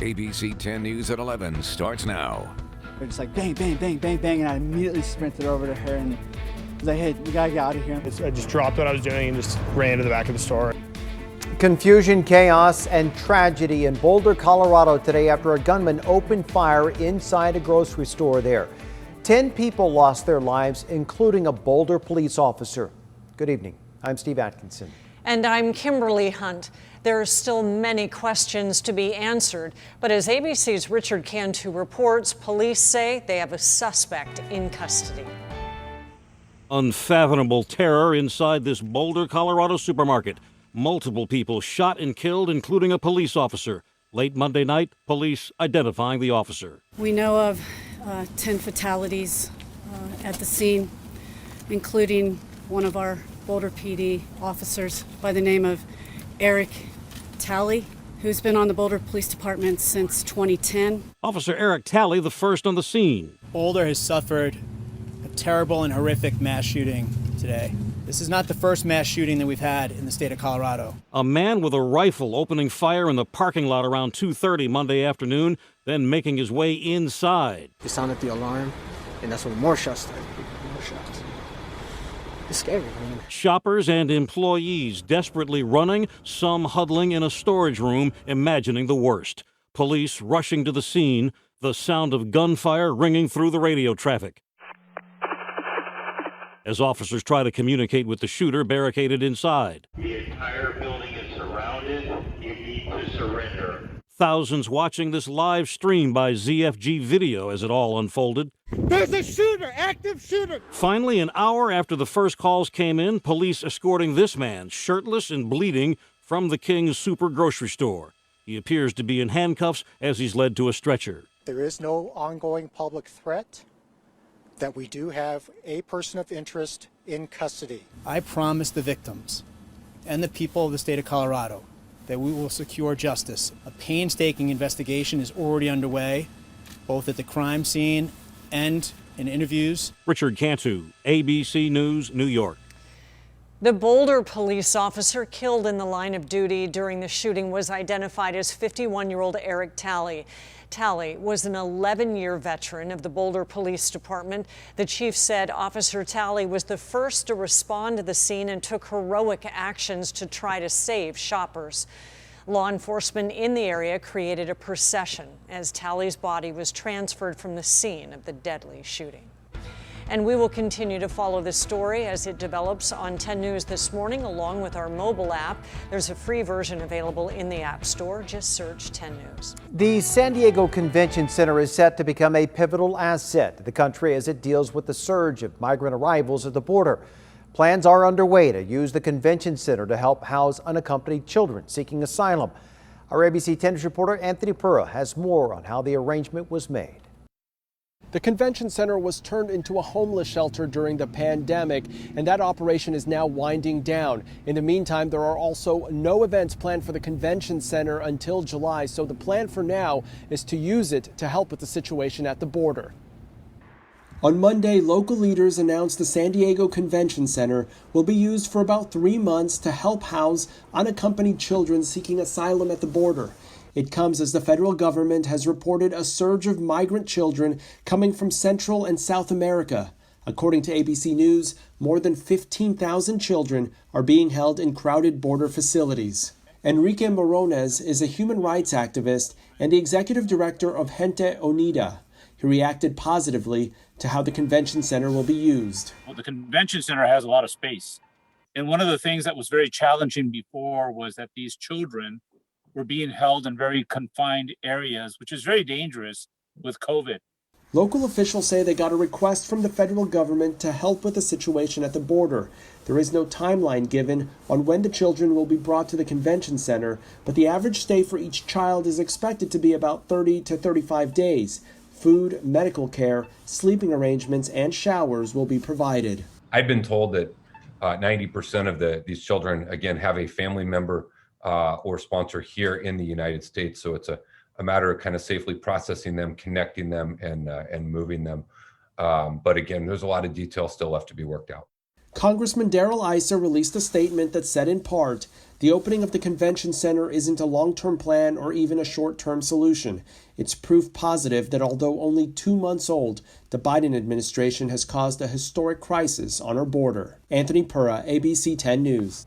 ABC 10 News at 11 starts now. They're just like bang, bang, bang, bang, bang, and I immediately sprinted over to her and was like, hey, we gotta get out of here. I just dropped what I was doing and just ran to the back of the store. Confusion, chaos, and tragedy in Boulder, Colorado today after a gunman opened fire inside a grocery store there. 10 people lost their lives, including a Boulder police officer. Good evening. I'm Steve Atkinson. And I'm Kimberly Hunt. There are still many questions to be answered, but as ABC's Richard Cantu reports, police say they have a suspect in custody. Unfathomable terror inside this Boulder, Colorado supermarket. Multiple people shot and killed, including a police officer. Late Monday night, police identifying the officer. We know of 10 fatalities at the scene, including one of our Boulder PD officers by the name of Eric Talley, who's been on the Boulder Police Department since 2010. Officer Eric Talley, the first on the scene. Boulder has suffered a terrible and horrific mass shooting today. This is not the first mass shooting that we've had in the state of Colorado. A man with a rifle opening fire in the parking lot around 2:30 Monday afternoon, then making his way inside. They sounded the alarm, and that's when more shots started. More shots. It's scary, man. Shoppers and employees desperately running, some huddling in a storage room, imagining the worst. Police rushing to the scene, the sound of gunfire ringing through the radio traffic. As officers try to communicate with the shooter barricaded inside. The entire building is surrounded. You need to surrender. Thousands watching this live stream by ZFG video as it all unfolded. There's a shooter, active shooter. Finally, an hour after the first calls came in, police escorting this man, shirtless and bleeding, from the King's Super grocery store. He appears to be in handcuffs as he's led to a stretcher. There is no ongoing public threat. That we do have a person of interest in custody. I promise the victims and the people of the state of Colorado that we will secure justice. A painstaking investigation is already underway, both at the crime scene and in interviews. Richard Cantu, ABC News, New York. The Boulder police officer killed in the line of duty during the shooting was identified as 51-year-old Eric Talley. Talley was an 11-year veteran of the Boulder Police Department. The chief said Officer Talley was the first to respond to the scene and took heroic actions to try to save shoppers. Law enforcement in the area created a procession as Talley's body was transferred from the scene of the deadly shooting. And we will continue to follow this story as it develops on 10 News this morning, along with our mobile app. There's a free version available in the App Store. Just search 10 News. The San Diego Convention Center is set to become a pivotal asset to the country as it deals with the surge of migrant arrivals at the border. Plans are underway to use the convention center to help house unaccompanied children seeking asylum. Our ABC 10 News reporter Anthony Pura has more on how the arrangement was made. The convention center was turned into a homeless shelter during the pandemic, and that operation is now winding down. In the meantime, there are also no events planned for the convention center until July, so the plan for now is to use it to help with the situation at the border. On Monday, local leaders announced the San Diego Convention Center will be used for about 3 months to help house unaccompanied children seeking asylum at the border. It comes as the federal government has reported a surge of migrant children coming from Central and South America. According to ABC News, more than 15,000 children are being held in crowded border facilities. Enrique Morones is a human rights activist and the executive director of Gente Unida. He reacted positively to how the convention center will be used. Well, the convention center has a lot of space. And one of the things that was very challenging before was that these children were being held in very confined areas, which is very dangerous with COVID. Local officials say they got a request from the federal government to help with the situation at the border. There is no timeline given on when the children will be brought to the convention center, but the average stay for each child is expected to be about 30 to 35 days. Food, medical care, sleeping arrangements, and showers will be provided. I've been told that 90% of these children, again, have a family member or sponsor here in the United States. So it's a matter of kind of safely processing them, connecting them, and moving them. But again, there's a lot of detail still left to be worked out. Congressman Darrell Issa released a statement that said in part, the opening of the convention center isn't a long-term plan or even a short-term solution. It's proof positive that although only 2 months old, the Biden administration has caused a historic crisis on our border. Anthony Pura, ABC 10 News.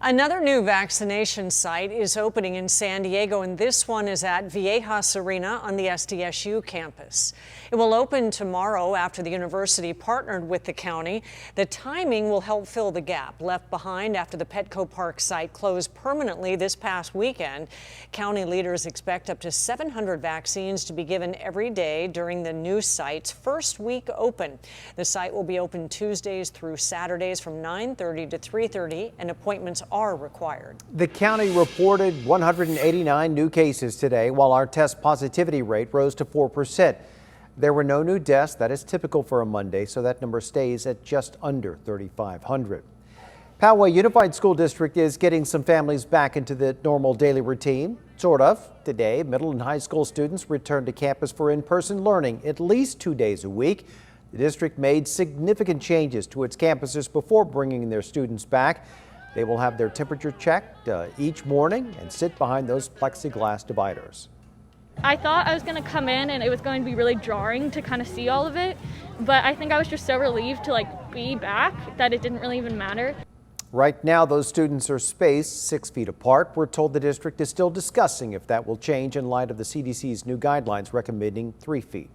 Another new vaccination site is opening in San Diego, and this one is at Viejas Arena on the SDSU campus. It will open tomorrow after the university partnered with the county. The timing will help fill the gap left behind after the Petco Park site closed permanently this past weekend. County leaders expect up to 700 vaccines to be given every day during the new site's first week open. The site will be open Tuesdays through Saturdays from 9:30 to 3:30, and appointments are required. The county reported 189 new cases today, while our test positivity rate rose to 4%. There were no new deaths. That is typical for a Monday, so that number stays at just under 3,500. Poway Unified School District is getting some families back into the normal daily routine. Sort of. Today, middle and high school students return to campus for in-person learning at least 2 days a week. The district made significant changes to its campuses before bringing their students back. They will have their temperature checked each morning and sit behind those plexiglass dividers. I thought I was going to come in and it was going to be really jarring to kind of see all of it, but I think I was just so relieved to be back that it didn't really even matter. Right now, those students are spaced 6 feet apart. We're told the district is still discussing if that will change in light of the CDC's new guidelines recommending 3 feet.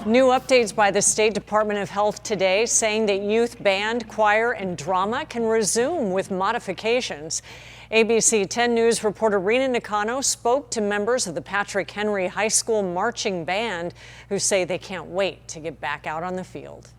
New updates by the State Department of Health today saying that youth band, choir, and drama can resume with modifications. ABC 10 News reporter Rena Nakano spoke to members of the Patrick Henry High School marching band who say they can't wait to get back out on the field.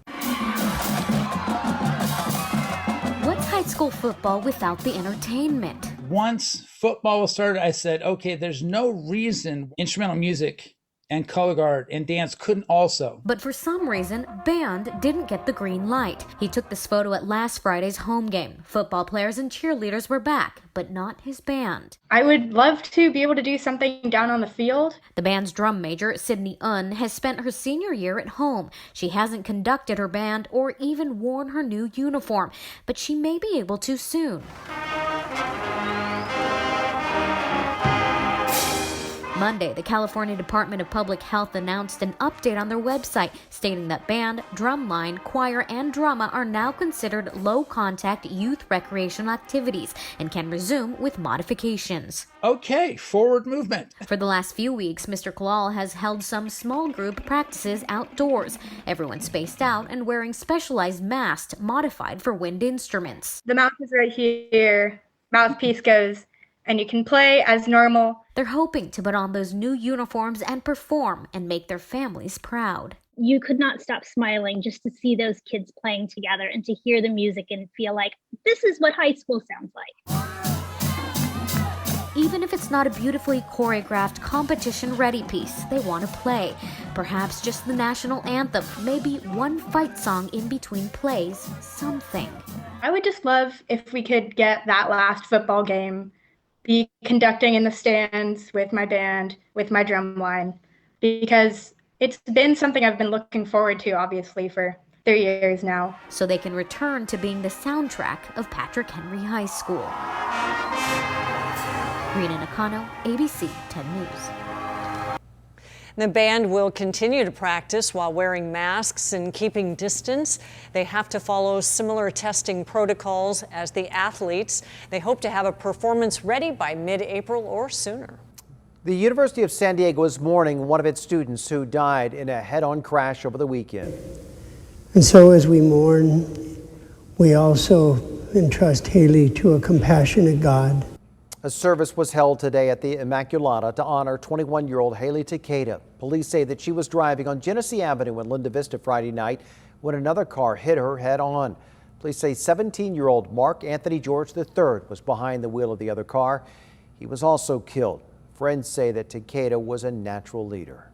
What's high school football without the entertainment? Once football was started, I said, okay, there's no reason instrumental music and color guard and dance couldn't also. But for some reason, band didn't get the green light. He took this photo at last Friday's home game. Football players and cheerleaders were back, but not his band. I would love to be able to do something down on the field. The band's drum major, Sydney Unn, has spent her senior year at home. She hasn't conducted her band or even worn her new uniform, but she may be able to soon. Monday, the California Department of Public Health announced an update on their website stating that band, drumline, choir, and drama are now considered low-contact youth recreational activities and can resume with modifications. Okay, forward movement. For the last few weeks, Mr. Kalal has held some small group practices outdoors. Everyone spaced out and wearing specialized masks modified for wind instruments. The mouth is right here. Mouthpiece goes, and you can play as normal. They're hoping to put on those new uniforms and perform and make their families proud. You could not stop smiling just to see those kids playing together and to hear the music and feel like this is what high school sounds like. Even if it's not a beautifully choreographed competition-ready piece, they want to play. Perhaps just the national anthem, maybe one fight song in between plays, something. I would just love if we could get that last football game, be conducting in the stands with my band, with my drum line, because it's been something I've been looking forward to, obviously, for 3 years now. So they can return to being the soundtrack of Patrick Henry High School. Rena Nakano, ABC 10 News. The band will continue to practice while wearing masks and keeping distance. They have to follow similar testing protocols as the athletes. They hope to have a performance ready by mid-April or sooner. The University of San Diego is mourning one of its students who died in a head-on crash over the weekend. And so as we mourn, we also entrust Haley to a compassionate God. A service was held today at the Immaculata to honor 21-year-old Haley Takeda. Police say that she was driving on Genesee Avenue in Linda Vista Friday night when another car hit her head-on. Police say 17-year-old Mark Anthony George III was behind the wheel of the other car. He was also killed. Friends say that Takeda was a natural leader.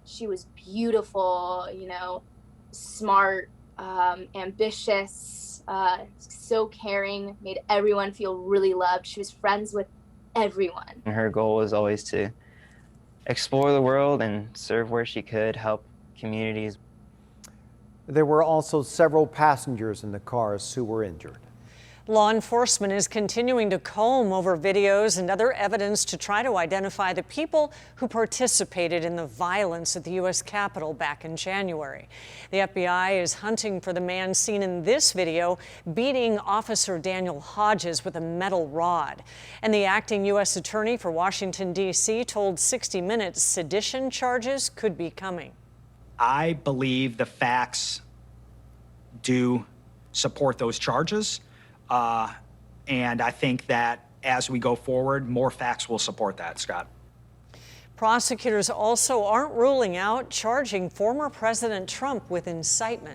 She was beautiful, smart, ambitious, so caring, made everyone feel really loved. She was friends with everyone. Her goal was always to explore the world and serve where she could, help communities. There were also several passengers in the cars who were injured. Law enforcement is continuing to comb over videos and other evidence to try to identify the people who participated in the violence at the U.S. Capitol back in January. The FBI is hunting for the man seen in this video beating Officer Daniel Hodges with a metal rod. And the acting U.S. Attorney for Washington, D.C. told 60 Minutes sedition charges could be coming. I believe the facts do support those charges. And I think that as we go forward, more facts will support that, Scott. Prosecutors also aren't ruling out charging former President Trump with incitement.